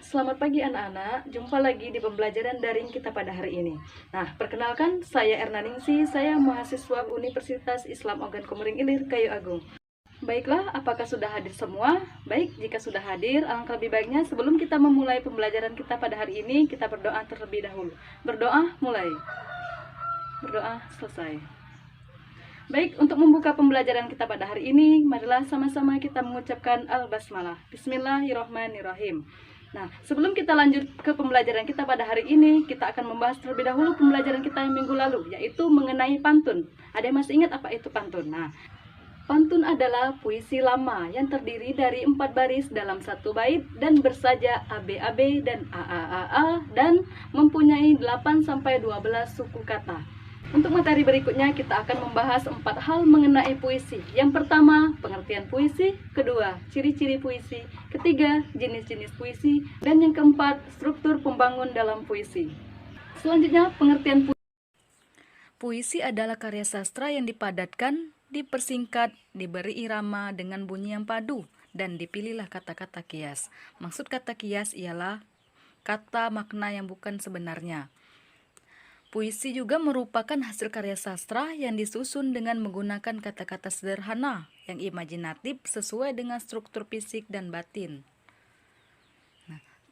Selamat pagi anak-anak. Jumpa lagi di pembelajaran daring kita pada hari ini. Nah, perkenalkan, saya Erna Ningsi, saya mahasiswa Universitas Islam Ogan Komering Ilir, Kayu Agung. Baiklah, apakah sudah hadir semua? Baik, jika sudah hadir, alangkah lebih baiknya sebelum kita memulai pembelajaran kita pada hari ini, kita berdoa terlebih dahulu. Berdoa, mulai. Berdoa, selesai. Baik, untuk membuka pembelajaran kita pada hari ini, marilah sama-sama kita mengucapkan Al-Basmalah. Bismillahirrahmanirrahim. Nah, sebelum kita lanjut ke pembelajaran kita pada hari ini, kita akan membahas terlebih dahulu pembelajaran kita yang minggu lalu, yaitu mengenai pantun. Ada yang masih ingat apa itu pantun? Nah, pantun adalah puisi lama yang terdiri dari 4 baris dalam satu bait dan bersajak ABAB dan AAAA dan mempunyai 8-12 suku kata. Untuk materi berikutnya kita akan membahas 4 hal mengenai puisi. Yang pertama, pengertian puisi. Kedua, ciri-ciri puisi. Ketiga, jenis-jenis puisi. Dan yang keempat, struktur pembangun dalam puisi. Selanjutnya, pengertian puisi. Puisi adalah karya sastra yang dipadatkan, dipersingkat, diberi irama dengan bunyi yang padu, dan dipilihlah kata-kata kias. Maksud kata kias ialah kata makna yang bukan sebenarnya. Puisi juga merupakan hasil karya sastra yang disusun dengan menggunakan kata-kata sederhana yang imajinatif sesuai dengan struktur fisik dan batin.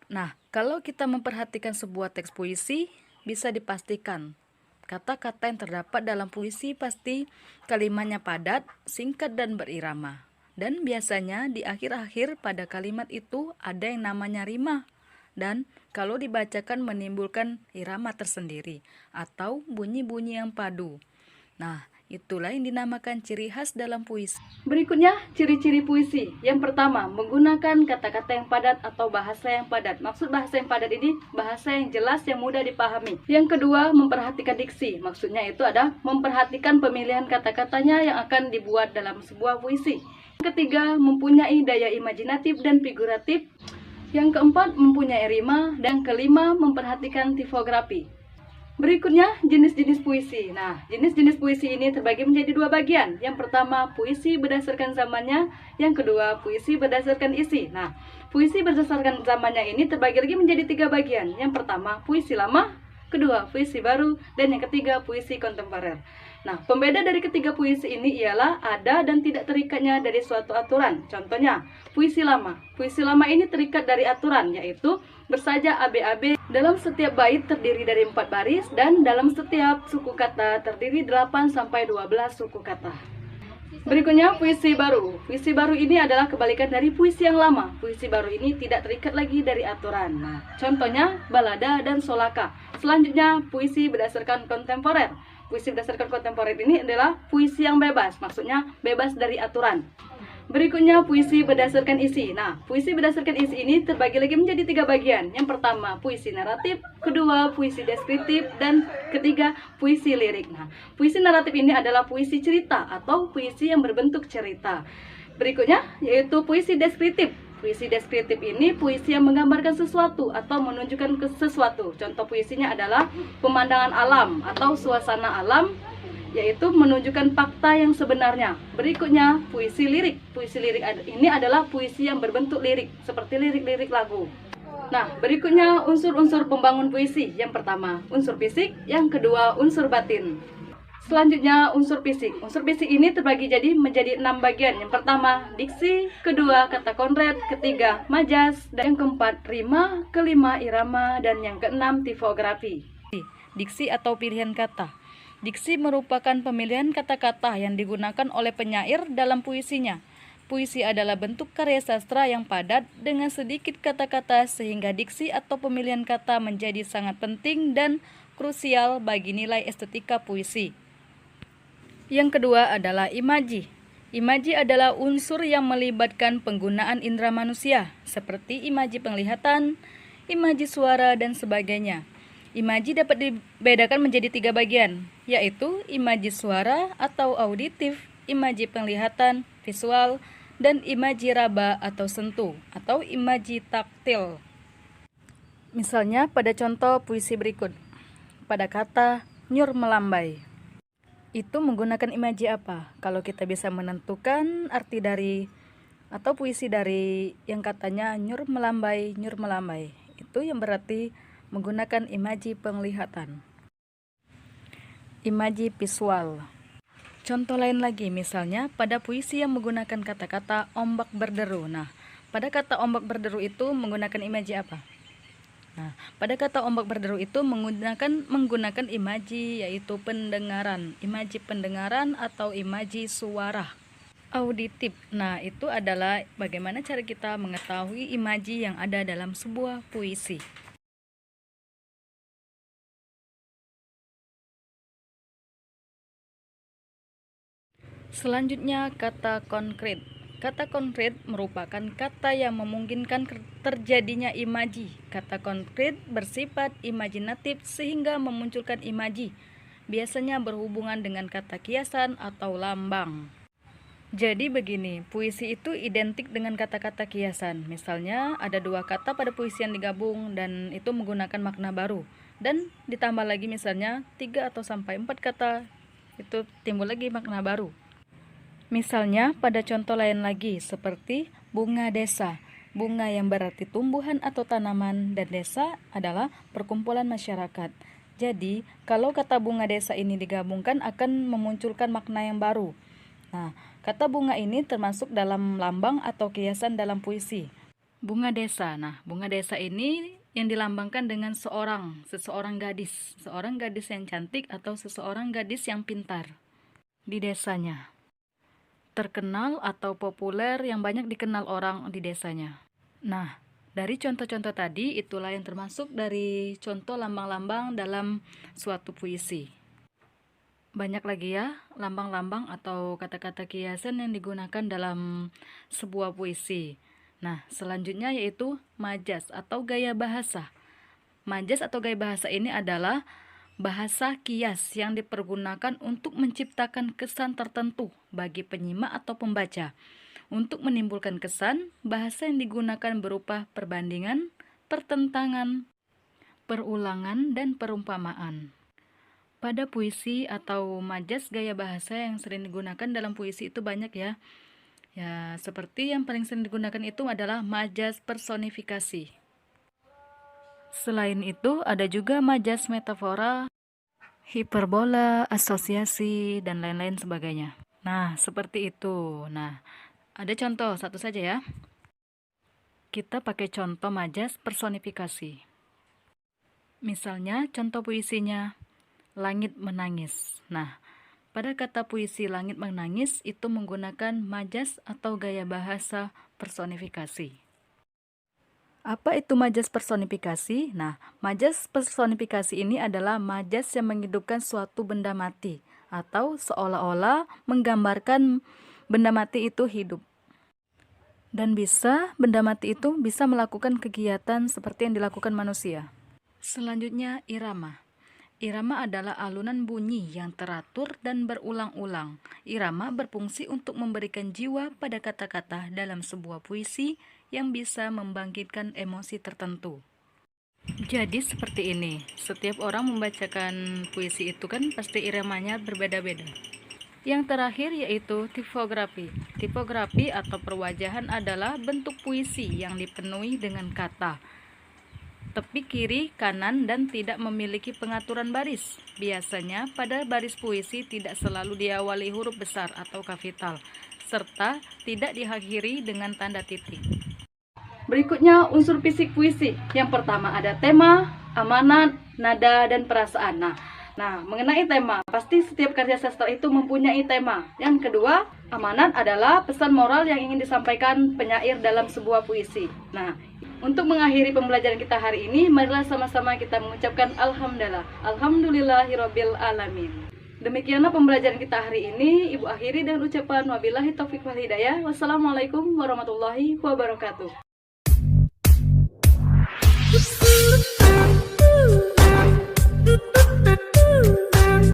Nah, kalau kita memperhatikan sebuah teks puisi, bisa dipastikan kata-kata yang terdapat dalam puisi pasti kalimatnya padat, singkat, dan berirama. Dan biasanya di akhir-akhir pada kalimat itu ada yang namanya rima. Dan kalau dibacakan menimbulkan irama tersendiri atau bunyi-bunyi yang padu. Nah, itulah yang dinamakan ciri khas dalam puisi. Berikutnya, ciri-ciri puisi. Yang pertama, menggunakan kata-kata yang padat atau bahasa yang padat. Maksud bahasa yang padat ini, bahasa yang jelas yang mudah dipahami. Yang kedua, memperhatikan diksi. Maksudnya itu ada memperhatikan pemilihan kata-katanya yang akan dibuat dalam sebuah puisi. Yang ketiga, mempunyai daya imajinatif dan figuratif. Yang keempat, mempunyai rima. Dan kelima, memperhatikan tipografi. Berikutnya, jenis-jenis puisi. Nah, jenis-jenis puisi ini terbagi menjadi 2 bagian. Yang pertama, puisi berdasarkan zamannya. Yang kedua, puisi berdasarkan isi. Nah, puisi berdasarkan zamannya ini terbagi lagi menjadi 3 bagian. Yang pertama, puisi lama. Kedua, puisi baru. Dan yang ketiga, puisi kontemporer. Nah, pembeda dari ketiga puisi ini ialah ada dan tidak terikatnya dari suatu aturan. Contohnya, puisi lama. Puisi lama ini terikat dari aturan, yaitu bersajak ABAB. Dalam setiap bait terdiri dari 4 baris dan dalam setiap suku kata terdiri 8-12 suku kata. Berikutnya, puisi baru. Puisi baru ini adalah kebalikan dari puisi yang lama. Puisi baru ini tidak terikat lagi dari aturan. Nah, contohnya, balada dan solaka. Selanjutnya, puisi berdasarkan kontemporer. Puisi berdasarkan kontemporer ini adalah puisi yang bebas, maksudnya bebas dari aturan. Berikutnya, puisi berdasarkan isi. Nah, puisi berdasarkan isi ini terbagi lagi menjadi 3 bagian. Yang pertama, puisi naratif. Kedua, puisi deskriptif. Dan ketiga, puisi lirik. Nah, puisi naratif ini adalah puisi cerita atau puisi yang berbentuk cerita. Berikutnya, yaitu puisi deskriptif. Puisi deskriptif ini puisi yang menggambarkan sesuatu atau menunjukkan ke sesuatu. Contoh puisinya adalah pemandangan alam atau suasana alam, yaitu menunjukkan fakta yang sebenarnya. Berikutnya, puisi lirik. Puisi lirik ini adalah puisi yang berbentuk lirik, seperti lirik-lirik lagu. Nah, berikutnya unsur-unsur pembangun puisi. Yang pertama, unsur fisik. Yang kedua, unsur batin. Selanjutnya, unsur fisik. Unsur fisik ini terbagi menjadi 6 bagian. Yang pertama, diksi. Kedua, kata konkret. Ketiga, majas. Dan yang keempat, rima. Kelima, irama. Dan yang keenam, tipografi. Diksi atau pilihan kata. Diksi merupakan pemilihan kata-kata yang digunakan oleh penyair dalam puisinya. Puisi adalah bentuk karya sastra yang padat dengan sedikit kata-kata sehingga diksi atau pemilihan kata menjadi sangat penting dan krusial bagi nilai estetika puisi. Yang kedua adalah imaji. Imaji adalah unsur yang melibatkan penggunaan indera manusia seperti imaji penglihatan, imaji suara, dan sebagainya. Imaji dapat dibedakan menjadi 3 bagian, yaitu imaji suara atau auditif, imaji penglihatan, visual, dan imaji raba atau sentuh, atau imaji taktil. Misalnya pada contoh puisi berikut, pada kata nyur melambai. Itu menggunakan imaji apa? Kalau kita bisa menentukan arti dari atau puisi dari yang katanya nyur melambai, itu yang berarti menggunakan imaji penglihatan. Imaji visual. Contoh lain lagi, misalnya pada puisi yang menggunakan kata-kata ombak berderu. Nah, pada kata ombak berderu itu menggunakan imaji apa? Nah, pada kata ombak berderu itu menggunakan imaji, yaitu pendengaran, imaji pendengaran atau imaji suara auditif. Nah, itu adalah bagaimana cara kita mengetahui imaji yang ada dalam sebuah puisi. Selanjutnya, kata konkret. Kata konkret merupakan kata yang memungkinkan terjadinya imaji. Kata konkret bersifat imajinatif sehingga memunculkan imaji, biasanya berhubungan dengan kata kiasan atau lambang. Jadi begini, puisi itu identik dengan kata-kata kiasan. Misalnya ada dua kata pada puisi yang digabung dan itu menggunakan makna baru. Dan ditambah lagi misalnya 3 atau sampai 4 kata, itu timbul lagi makna baru. Misalnya pada contoh lain lagi seperti bunga desa. Bunga yang berarti tumbuhan atau tanaman dan desa adalah perkumpulan masyarakat. Jadi kalau kata bunga desa ini digabungkan akan memunculkan makna yang baru. Nah, kata bunga ini termasuk dalam lambang atau kiasan dalam puisi. Bunga desa. Nah, bunga desa ini yang dilambangkan dengan seseorang gadis yang cantik atau seseorang gadis yang pintar di desanya. Terkenal atau populer yang banyak dikenal orang di desanya. Nah, dari contoh-contoh tadi itulah yang termasuk dari contoh lambang-lambang dalam suatu puisi. Banyak lagi ya lambang-lambang atau kata-kata kiasan yang digunakan dalam sebuah puisi. Nah, selanjutnya yaitu majas atau gaya bahasa. Majas atau gaya bahasa ini adalah bahasa kias yang dipergunakan untuk menciptakan kesan tertentu bagi penyimak atau pembaca. Untuk menimbulkan kesan, bahasa yang digunakan berupa perbandingan, pertentangan, perulangan, dan perumpamaan. Pada puisi atau majas gaya bahasa yang sering digunakan dalam puisi itu banyak ya. Ya, seperti yang paling sering digunakan itu adalah majas personifikasi. Selain itu, ada juga majas metafora, hiperbola, asosiasi, dan lain-lain sebagainya. Nah, seperti itu. Nah, ada contoh satu saja ya. Kita pakai contoh majas personifikasi. Misalnya, contoh puisinya, Langit Menangis. Nah, pada kata puisi Langit Menangis itu menggunakan majas atau gaya bahasa personifikasi. Apa itu majas personifikasi? Nah, majas personifikasi ini adalah majas yang menghidupkan suatu benda mati atau seolah-olah menggambarkan benda mati itu hidup. Dan benda mati itu bisa melakukan kegiatan seperti yang dilakukan manusia. Selanjutnya, irama. Irama adalah alunan bunyi yang teratur dan berulang-ulang. Irama berfungsi untuk memberikan jiwa pada kata-kata dalam sebuah puisi yang bisa membangkitkan emosi tertentu. Jadi seperti ini, setiap orang membacakan puisi itu kan pasti iramanya berbeda-beda. Yang terakhir yaitu tipografi. Tipografi atau perwajahan adalah bentuk puisi yang dipenuhi dengan kata, tepi kiri, kanan, dan tidak memiliki pengaturan baris. Biasanya pada baris puisi tidak selalu diawali huruf besar atau kapital, serta tidak diakhiri dengan tanda titik. Berikutnya unsur fisik puisi. Yang pertama ada tema, amanat, nada, dan perasaan. Nah, mengenai tema, pasti setiap karya sastra itu mempunyai tema. Yang kedua, amanat adalah pesan moral yang ingin disampaikan penyair dalam sebuah puisi. Nah, untuk mengakhiri pembelajaran kita hari ini, marilah sama-sama kita mengucapkan alhamdulillah. Alhamdulillahirabbil alamin. Demikianlah pembelajaran kita hari ini. Ibu akhiri dengan ucapan wabillahi taufiq wal hidayah. Wassalamualaikum warahmatullahi wabarakatuh.